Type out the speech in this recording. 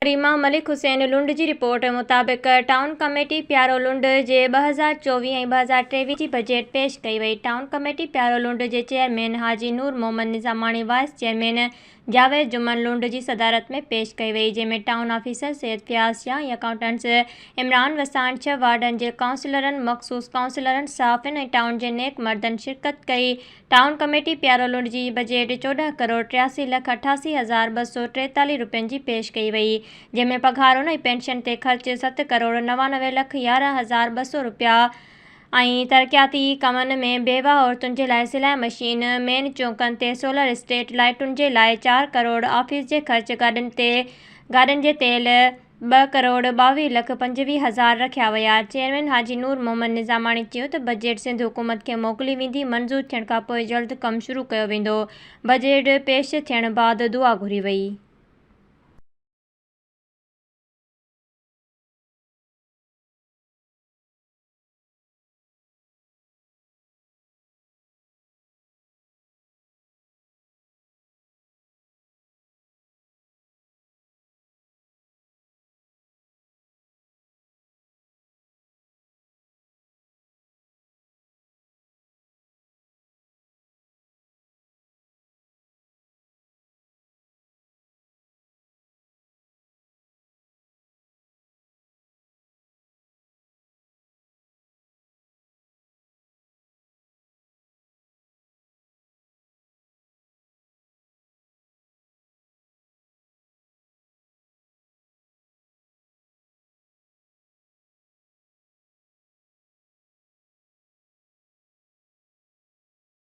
रीमा मलिक हुसैन लुंड जी report मुताबिक़ town committee Pyaro Lund जे 2024 ऐं 2023 जी budget पेश कई वई। टाउन कमेटी प्यारो लुंड जे chairman Haji Noor Muhammad Nizamani vice chairman Javed Juman Lund जी सदारत में पेश कई वई, जंहिंमें town officer Syed Fayaz Shah, accountants Imran Wasan, 6 वार्डन जे काउंसलरनि, मख़सूस काउंसलरनि, साफ़िन ऐं टाउन जे नेक मर्दनि शिरकत कई। टाउन कमेटी प्यारो लुंड जी बजट 14,83,88,243 रुपयनि जी पेश कई वई, जंहिंमें पघारुनि ऐं पेंशन ते ख़र्च 7,99,11,200 रुपया ऐं तरक़ियाती कमनि में बेवा औरतुनि जे लाइ सिलाई मशीन, मेन चौकनि ते सोलर स्ट्रीट लाइटुनि जे लाइ 4 करोड़, ऑफिस जे ख़र्च गाॾियुनि जे तेल 2,22,25,000 रखिया विया। चेयरमैन हाजी नूर मोहम्मद निज़ामाणी चयो त बजट सिंध हुकूमत खे मोकिली वेंदी, मंज़ूर थियण खां पोइ जल्द कमु शुरू कयो वेंदो। बजट पेश थियण बाद दुआ घुरी वई।